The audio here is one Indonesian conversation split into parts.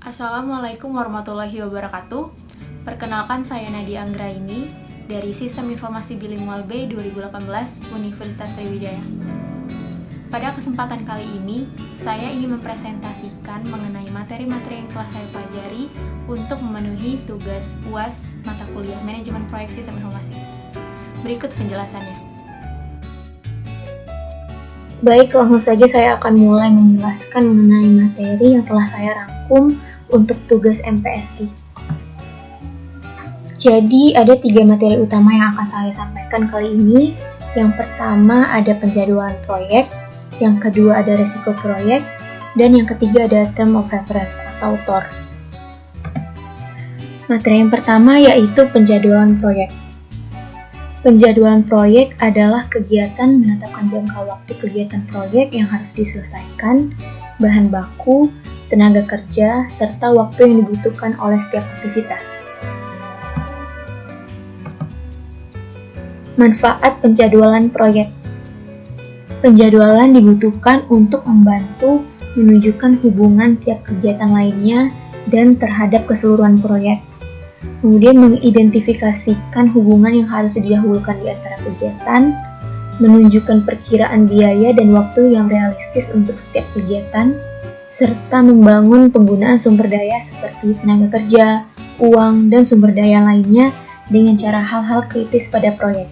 Assalamualaikum warahmatullahi wabarakatuh. Perkenalkan, saya Nadia Anggraini dari Sistem Informasi Bilingual B 2018 Universitas Sriwijaya. Pada kesempatan kali ini, saya ingin mempresentasikan mengenai materi-materi yang telah saya pelajari untuk memenuhi tugas UAS mata kuliah Manajemen Proyek Sistem Informasi. Berikut penjelasannya. Baik, langsung saja saya akan mulai menjelaskan mengenai materi yang telah saya rangkum untuk tugas MPSI. Jadi, ada 3 materi utama yang akan saya sampaikan kali ini. Yang pertama ada penjadwalan proyek, yang kedua ada resiko proyek, dan yang ketiga ada term of reference atau TOR. Materi yang pertama yaitu penjadwalan proyek. Penjadwalan proyek adalah kegiatan menetapkan jangka waktu kegiatan proyek yang harus diselesaikan, bahan baku, tenaga kerja, serta waktu yang dibutuhkan oleh setiap aktivitas. Manfaat penjadwalan proyek. Penjadwalan dibutuhkan untuk membantu menunjukkan hubungan tiap kegiatan lainnya dan terhadap keseluruhan proyek. Kemudian mengidentifikasikan hubungan yang harus didahulukan di antara kegiatan, menunjukkan perkiraan biaya dan waktu yang realistis untuk setiap kegiatan, serta membangun penggunaan sumber daya seperti tenaga kerja, uang, dan sumber daya lainnya dengan cara hal-hal kritis pada proyek.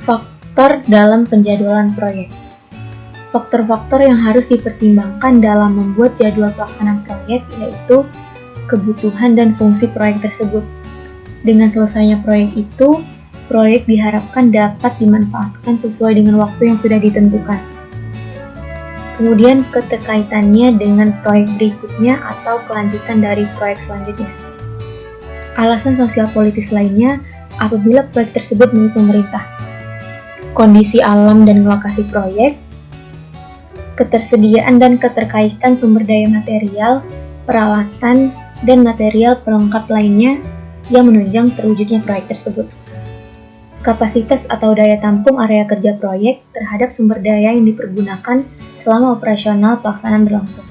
Faktor dalam penjadwalan proyek. Faktor-faktor yang harus dipertimbangkan dalam membuat jadwal pelaksanaan proyek yaitu kebutuhan dan fungsi proyek tersebut. Dengan selesainya proyek itu, proyek diharapkan dapat dimanfaatkan sesuai dengan waktu yang sudah ditentukan. Kemudian keterkaitannya dengan proyek berikutnya atau kelanjutan dari proyek selanjutnya. Alasan sosial politis lainnya apabila proyek tersebut milik pemerintah. Kondisi alam dan lokasi proyek, ketersediaan dan keterkaitan sumber daya material, peralatan, dan material pelengkap lainnya yang menunjang terwujudnya proyek tersebut. Kapasitas atau daya tampung area kerja proyek terhadap sumber daya yang dipergunakan selama operasional pelaksanaan berlangsung.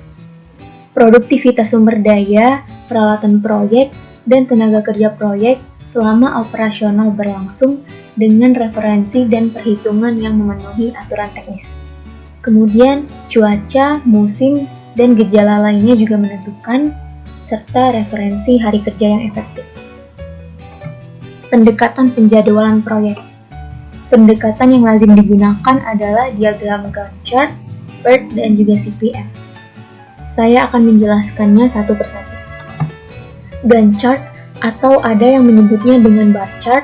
Produktivitas sumber daya, peralatan proyek, dan tenaga kerja proyek selama operasional berlangsung dengan referensi dan perhitungan yang memenuhi aturan teknis. Kemudian, cuaca, musim, dan gejala lainnya juga menentukan serta referensi hari kerja yang efektif. Pendekatan penjadwalan proyek. Pendekatan yang lazim digunakan adalah diagram Gantt chart, PERT, dan juga CPM. Saya akan menjelaskannya satu persatu. Gantt chart atau ada yang menyebutnya dengan bar chart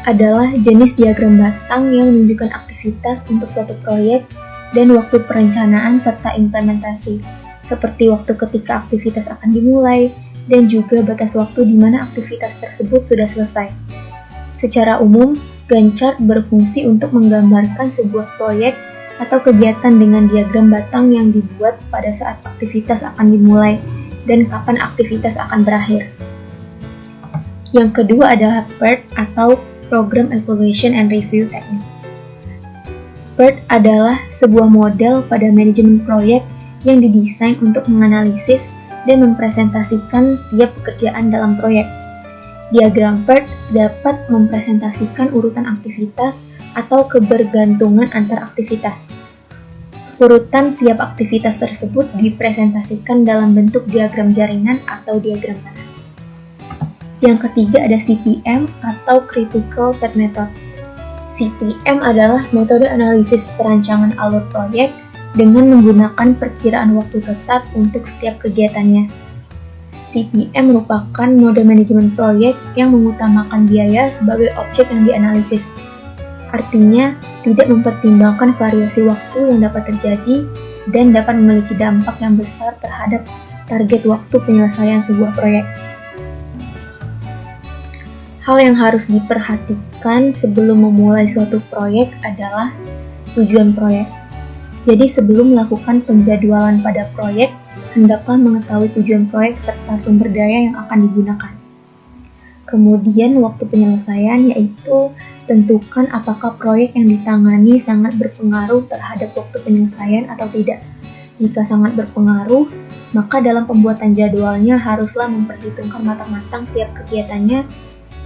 adalah jenis diagram batang yang menunjukkan aktivitas untuk suatu proyek dan waktu perencanaan serta implementasi, seperti waktu ketika aktivitas akan dimulai, dan juga batas waktu di mana aktivitas tersebut sudah selesai. Secara umum, Gantt chart berfungsi untuk menggambarkan sebuah proyek atau kegiatan dengan diagram batang yang dibuat pada saat aktivitas akan dimulai dan kapan aktivitas akan berakhir. Yang kedua adalah PERT atau Program Evaluation and Review Technique. PERT adalah sebuah model pada manajemen proyek yang didesain untuk menganalisis dan mempresentasikan tiap pekerjaan dalam proyek. Diagram PERT dapat mempresentasikan urutan aktivitas atau kebergantungan antar aktivitas. Urutan tiap aktivitas tersebut dipresentasikan dalam bentuk diagram jaringan atau diagram tanah. Yang ketiga ada CPM atau Critical Path Method. CPM adalah metode analisis perancangan alur proyek dengan menggunakan perkiraan waktu tetap untuk setiap kegiatannya. CPM merupakan mode manajemen proyek yang mengutamakan biaya sebagai objek yang dianalisis. Artinya, tidak mempertimbangkan variasi waktu yang dapat terjadi dan dapat memiliki dampak yang besar terhadap target waktu penyelesaian sebuah proyek. Hal yang harus diperhatikan sebelum memulai suatu proyek adalah tujuan proyek. Jadi sebelum melakukan penjadwalan pada proyek, hendaklah mengetahui tujuan proyek serta sumber daya yang akan digunakan. Kemudian waktu penyelesaian yaitu tentukan apakah proyek yang ditangani sangat berpengaruh terhadap waktu penyelesaian atau tidak. Jika sangat berpengaruh, maka dalam pembuatan jadwalnya haruslah memperhitungkan matang-matang tiap kegiatannya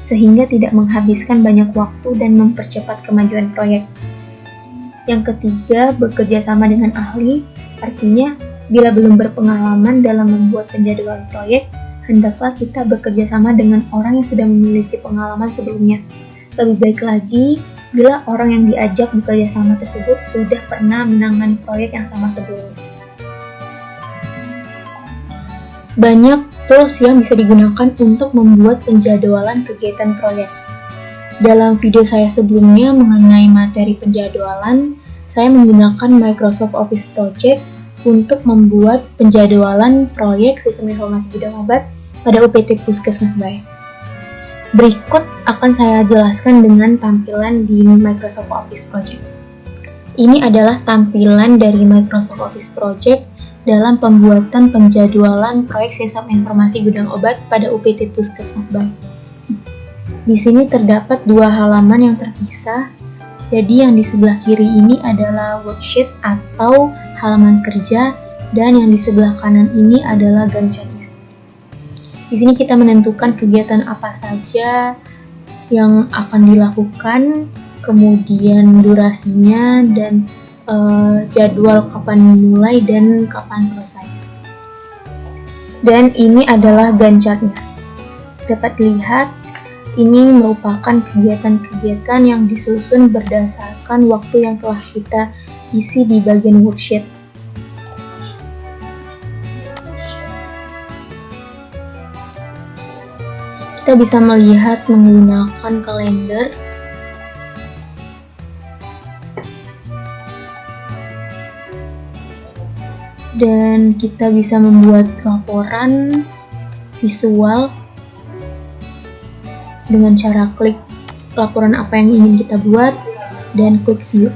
sehingga tidak menghabiskan banyak waktu dan mempercepat kemajuan proyek. Yang ketiga, bekerja sama dengan ahli, artinya bila belum berpengalaman dalam membuat penjadwalan proyek, hendaklah kita bekerja sama dengan orang yang sudah memiliki pengalaman sebelumnya. Lebih baik lagi, bila orang yang diajak bekerja sama tersebut sudah pernah menangani proyek yang sama sebelumnya. Banyak tools yang bisa digunakan untuk membuat penjadwalan kegiatan proyek. Dalam video saya sebelumnya mengenai materi penjadwalan, saya menggunakan Microsoft Office Project untuk membuat penjadwalan proyek Sistem Informasi Bidang Obat pada UPT Puskesmas Bae. Berikut akan saya jelaskan dengan tampilan di Microsoft Office Project. Ini adalah tampilan dari Microsoft Office Project dalam pembuatan penjadwalan proyek Sistem Informasi Gudang Obat pada UPT Puskesmas Bae. Di sini terdapat dua halaman yang terpisah. Jadi yang di sebelah kiri ini adalah worksheet atau halaman kerja dan yang di sebelah kanan ini adalah Gantt chart-nya. Di sini kita menentukan kegiatan apa saja yang akan dilakukan, kemudian durasinya dan jadwal kapan mulai dan kapan selesai. Dan ini adalah Gantt chart-nya. Dapat dilihat, ini merupakan kegiatan-kegiatan yang disusun berdasarkan waktu yang telah kita isi di bagian worksheet. Kita bisa melihat menggunakan kalender. Dan kita bisa membuat laporan visual dengan cara klik laporan apa yang ingin kita buat dan klik view.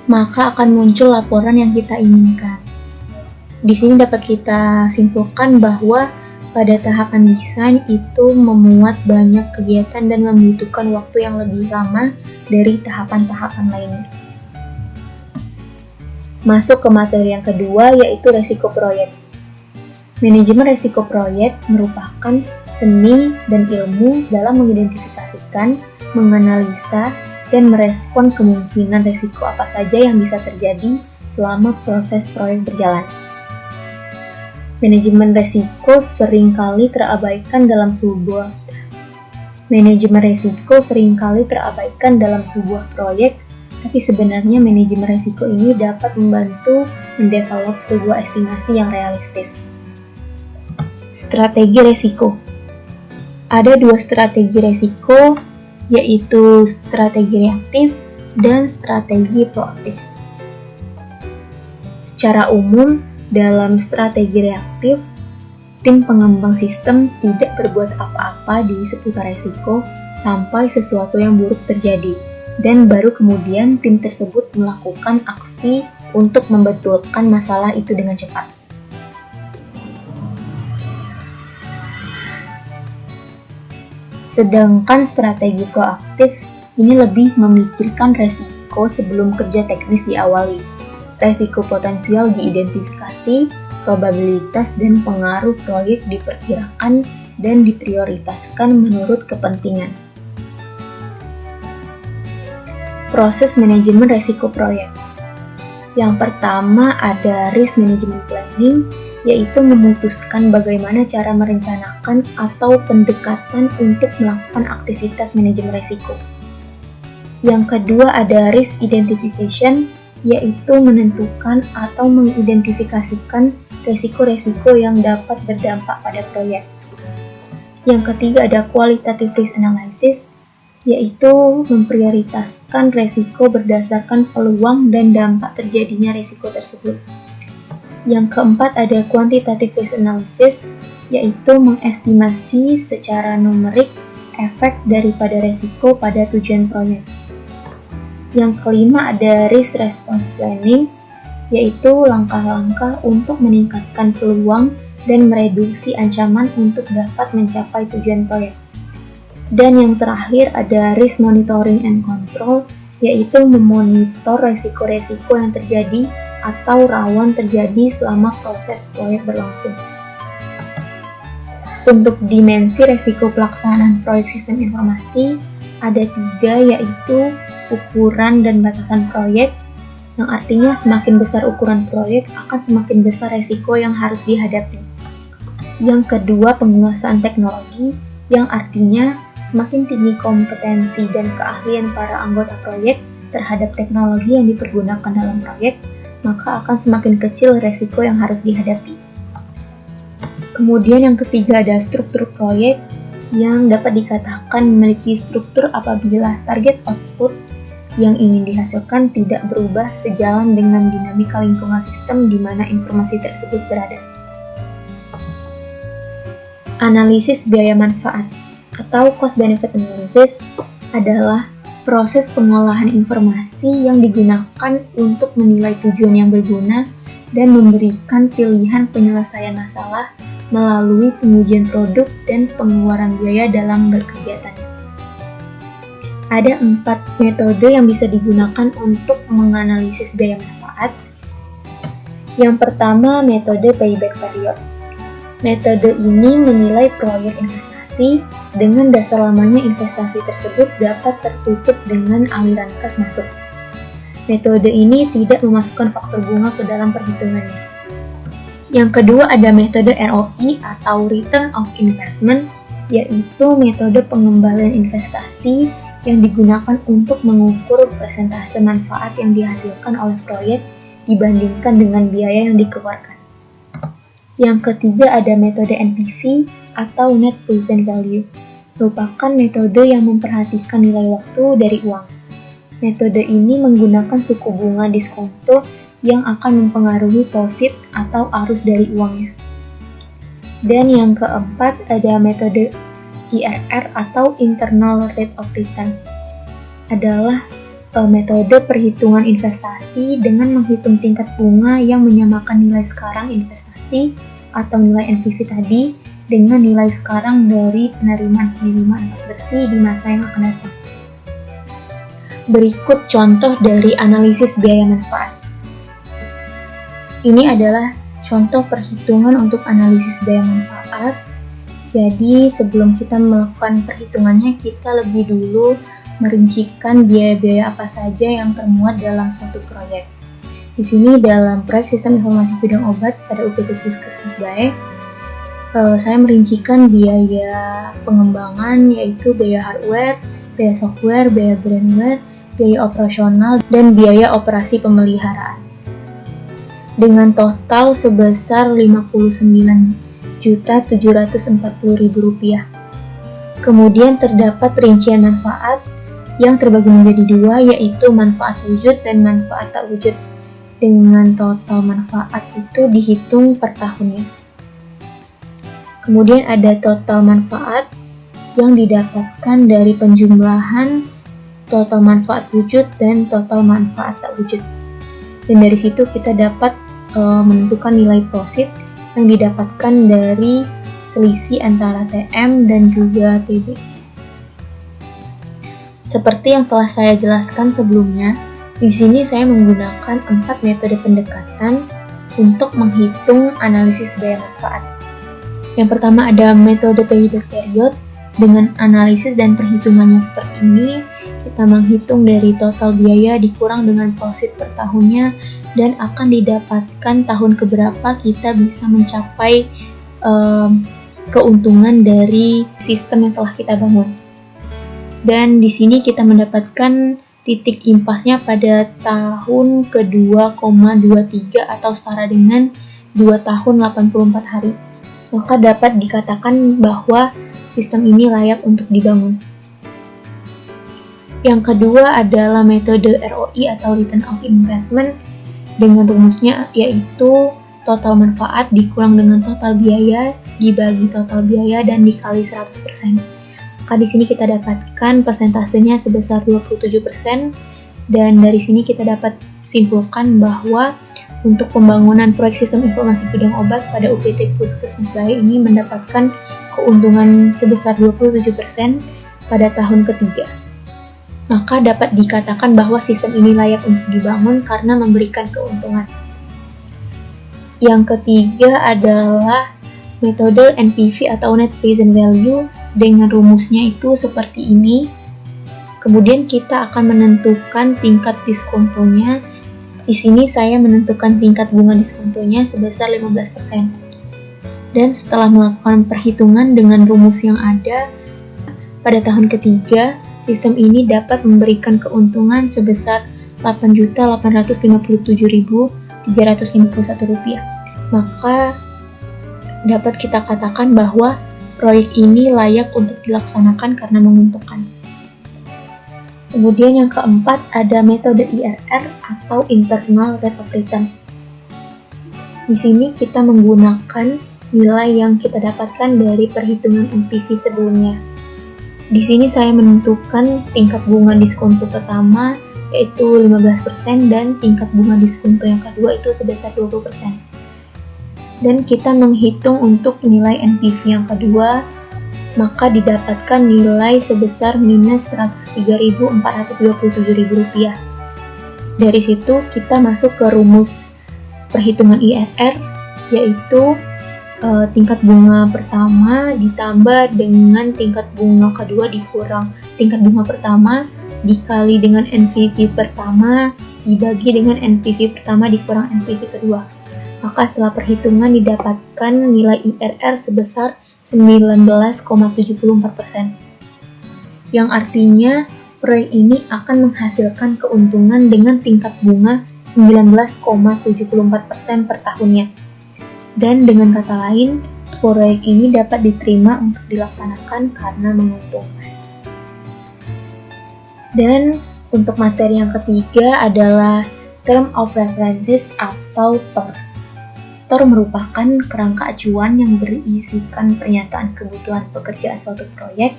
Maka akan muncul laporan yang kita inginkan. Di sini dapat kita simpulkan bahwa pada tahapan desain itu memuat banyak kegiatan dan membutuhkan waktu yang lebih lama dari tahapan-tahapan lainnya. Masuk ke materi yang kedua, yaitu resiko proyek. Manajemen resiko proyek merupakan seni dan ilmu dalam mengidentifikasikan, menganalisa, dan merespon kemungkinan resiko apa saja yang bisa terjadi selama proses proyek berjalan. Manajemen resiko seringkali terabaikan dalam sebuah proyek, tapi sebenarnya manajemen resiko ini dapat membantu mendevelop sebuah estimasi yang realistis. Strategi resiko. Ada dua strategi resiko, yaitu strategi reaktif dan strategi proaktif. Secara umum, dalam strategi reaktif, tim pengembang sistem tidak berbuat apa-apa di seputar resiko sampai sesuatu yang buruk terjadi, dan baru kemudian tim tersebut melakukan aksi untuk membetulkan masalah itu dengan cepat. Sedangkan strategi proaktif ini lebih memikirkan resiko sebelum kerja teknis diawali. Resiko potensial diidentifikasi, probabilitas dan pengaruh proyek diperkirakan dan diprioritaskan menurut kepentingan. Proses manajemen resiko proyek. Yang pertama ada risk management planning, yaitu memutuskan bagaimana cara merencanakan atau pendekatan untuk melakukan aktivitas manajemen risiko. Yang kedua ada risk identification, yaitu menentukan atau mengidentifikasikan risiko-risiko yang dapat berdampak pada proyek. Yang ketiga ada qualitative risk analysis, yaitu memprioritaskan risiko berdasarkan peluang dan dampak terjadinya risiko tersebut. Yang keempat ada quantitative risk analysis, yaitu mengestimasi secara numerik efek daripada risiko pada tujuan proyek. Yang kelima ada risk response planning, yaitu langkah-langkah untuk meningkatkan peluang dan mereduksi ancaman untuk dapat mencapai tujuan proyek. Dan yang terakhir ada risk monitoring and control, yaitu memonitor resiko-resiko yang terjadi atau rawan terjadi selama proses proyek berlangsung. Untuk dimensi resiko pelaksanaan proyek sistem informasi, ada 3, yaitu ukuran dan batasan proyek, yang artinya semakin besar ukuran proyek akan semakin besar resiko yang harus dihadapi. Yang kedua, penguasaan teknologi, yang artinya semakin tinggi kompetensi dan keahlian para anggota proyek terhadap teknologi yang dipergunakan dalam proyek, maka akan semakin kecil resiko yang harus dihadapi. Kemudian yang ketiga ada struktur proyek, yang dapat dikatakan memiliki struktur apabila target output yang ingin dihasilkan tidak berubah sejalan dengan dinamika lingkungan sistem di mana informasi tersebut berada. Analisis biaya manfaat atau cost benefit analysis adalah proses pengolahan informasi yang digunakan untuk menilai tujuan yang berguna dan memberikan pilihan penyelesaian masalah melalui pengujian produk dan pengeluaran biaya dalam berkegiatan. Ada 4 metode yang bisa digunakan untuk menganalisis biaya manfaat. Yang pertama, metode payback period. Metode ini menilai proyek investasi dengan dasar lamanya investasi tersebut dapat tertutup dengan aliran kas masuk. Metode ini tidak memasukkan faktor bunga ke dalam perhitungannya. Yang kedua ada metode ROI atau Return of Investment, yaitu metode pengembalian investasi yang digunakan untuk mengukur persentase manfaat yang dihasilkan oleh proyek dibandingkan dengan biaya yang dikeluarkan. Yang ketiga ada metode NPV atau Net Present Value, merupakan metode yang memperhatikan nilai waktu dari uang. Metode ini menggunakan suku bunga diskonto yang akan mempengaruhi deposit atau arus dari uangnya. Dan yang keempat ada metode IRR atau Internal Rate of Return. Adalah metode perhitungan investasi dengan menghitung tingkat bunga yang menyamakan nilai sekarang investasi atau nilai NPV tadi dengan nilai sekarang dari penerimaan kas bersih di masa yang akan datang. Berikut contoh dari analisis biaya manfaat. Ini adalah contoh perhitungan untuk analisis biaya manfaat. Jadi sebelum kita melakukan perhitungannya, kita lebih dulu merincikan biaya-biaya apa saja yang termuat dalam suatu proyek. Di sini dalam proyek sistem informasi bidang obat pada UPT Puskesmas Bae, saya merincikan biaya pengembangan, yaitu biaya hardware, biaya software, biaya brandware, biaya operasional, dan biaya operasi pemeliharaan. Dengan total sebesar Rp59.740.000. Kemudian terdapat rincian manfaat yang terbagi menjadi 2, yaitu manfaat wujud dan manfaat tak wujud. Dengan total manfaat itu dihitung per tahunnya. Kemudian ada total manfaat yang didapatkan dari penjumlahan total manfaat wujud dan total manfaat tak wujud. Dan dari situ kita dapat menentukan nilai profit yang didapatkan dari selisih antara TM dan juga TB. Seperti yang telah saya jelaskan sebelumnya, di sini saya menggunakan 4 metode pendekatan untuk menghitung analisis biaya manfaat. Yang pertama ada metode payback period. Dengan analisis dan perhitungannya seperti ini, kita menghitung dari total biaya dikurang dengan profit per tahunnya dan akan didapatkan tahun keberapa kita bisa mencapai keuntungan dari sistem yang telah kita bangun. Dan di sini kita mendapatkan titik impasnya pada tahun ke-2,23 atau setara dengan 2 tahun 84 hari. Maka dapat dikatakan bahwa sistem ini layak untuk dibangun. Yang kedua adalah metode ROI atau Return of Investment dengan rumusnya yaitu total manfaat dikurang dengan total biaya dibagi total biaya dan dikali 100%. Maka di sini kita dapatkan persentasenya sebesar 27% dan dari sini kita dapat simpulkan bahwa untuk pembangunan proyek sistem informasi bidang obat pada UPT Puskesmas Bahaya ini mendapatkan keuntungan sebesar 27% pada tahun ketiga. Maka dapat dikatakan bahwa sistem ini layak untuk dibangun karena memberikan keuntungan. Yang ketiga adalah metode NPV atau Net Present Value dengan rumusnya itu seperti ini. Kemudian kita akan menentukan tingkat diskontonya. Di sini saya menentukan tingkat bunga diskontonya sebesar 15%. Dan setelah melakukan perhitungan dengan rumus yang ada, pada tahun ketiga, sistem ini dapat memberikan keuntungan sebesar Rp8.857.351. Maka dapat kita katakan bahwa proyek ini layak untuk dilaksanakan karena menguntungkan. Kemudian yang keempat ada metode IRR atau Internal Rate of Return. Di sini kita menggunakan nilai yang kita dapatkan dari perhitungan NPV sebelumnya. Di sini saya menentukan tingkat bunga diskonto pertama yaitu 15% dan tingkat bunga diskonto yang kedua itu sebesar 20%. Dan kita menghitung untuk nilai NPV yang kedua, maka didapatkan nilai sebesar minus Rp103.427.000. Dari situ kita masuk ke rumus perhitungan IRR, yaitu tingkat bunga pertama ditambah dengan tingkat bunga kedua dikurang tingkat bunga pertama dikali dengan NPV pertama dibagi dengan NPV pertama dikurang NPV kedua. Maka setelah perhitungan didapatkan nilai IRR sebesar 19,74%. Yang artinya proyek ini akan menghasilkan keuntungan dengan tingkat bunga 19,74% per tahunnya. Dan dengan kata lain, proyek ini dapat diterima untuk dilaksanakan karena menguntungkan. Dan untuk materi yang ketiga adalah Term of References atau TOR. TOR merupakan kerangka acuan yang berisikan pernyataan kebutuhan pekerjaan suatu proyek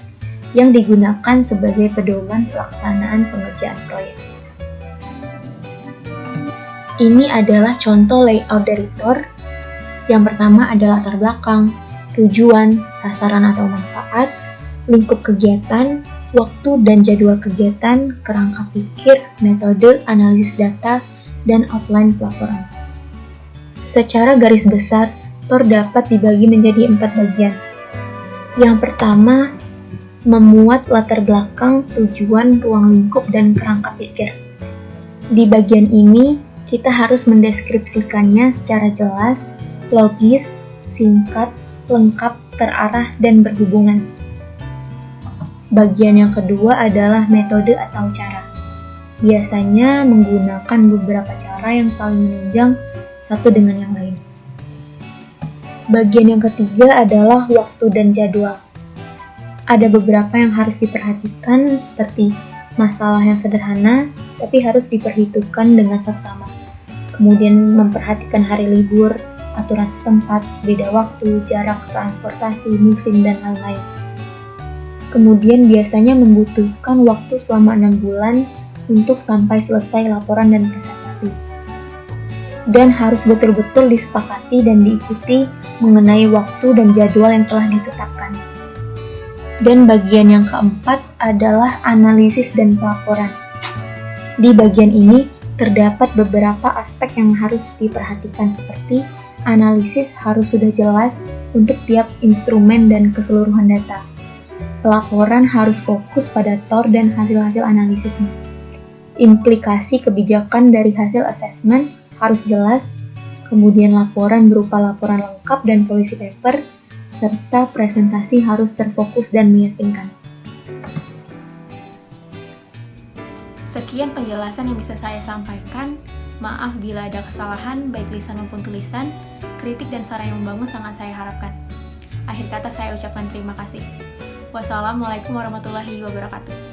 yang digunakan sebagai pedoman pelaksanaan pengerjaan proyek. Ini adalah contoh layout dari TOR. Yang pertama adalah latar belakang, tujuan, sasaran atau manfaat, lingkup kegiatan, waktu dan jadwal kegiatan, kerangka pikir, metode, analisis data, dan outline pelaporan. Secara garis besar, TOR dapat dibagi menjadi 4 bagian. Yang pertama, memuat latar belakang, tujuan, ruang lingkup, dan kerangka pikir. Di bagian ini, kita harus mendeskripsikannya secara jelas, logis, singkat, lengkap, terarah, dan berhubungan. Bagian yang kedua adalah metode atau cara. Biasanya menggunakan beberapa cara yang saling menunjang satu dengan yang lain. Bagian yang ketiga adalah waktu dan jadwal. Ada beberapa yang harus diperhatikan seperti masalah yang sederhana tapi harus diperhitungkan dengan saksama. Kemudian memperhatikan hari libur, aturan setempat, beda waktu, jarak transportasi, musim, dan lain-lain. Kemudian biasanya membutuhkan waktu selama 6 bulan untuk sampai selesai laporan dan presentasi. Dan harus betul-betul disepakati dan diikuti mengenai waktu dan jadwal yang telah ditetapkan. Dan bagian yang keempat adalah analisis dan pelaporan. Di bagian ini terdapat beberapa aspek yang harus diperhatikan seperti analisis harus sudah jelas untuk tiap instrumen dan keseluruhan data. Pelaporan harus fokus pada TOR dan hasil-hasil analisisnya. Implikasi kebijakan dari hasil asesmen harus jelas, kemudian laporan berupa laporan lengkap dan policy paper, serta presentasi harus terfokus dan meyakinkan. Sekian penjelasan yang bisa saya sampaikan. Maaf bila ada kesalahan, baik lisan maupun tulisan. Kritik dan saran yang membangun sangat saya harapkan. Akhir kata saya ucapkan terima kasih. Wassalamualaikum warahmatullahi wabarakatuh.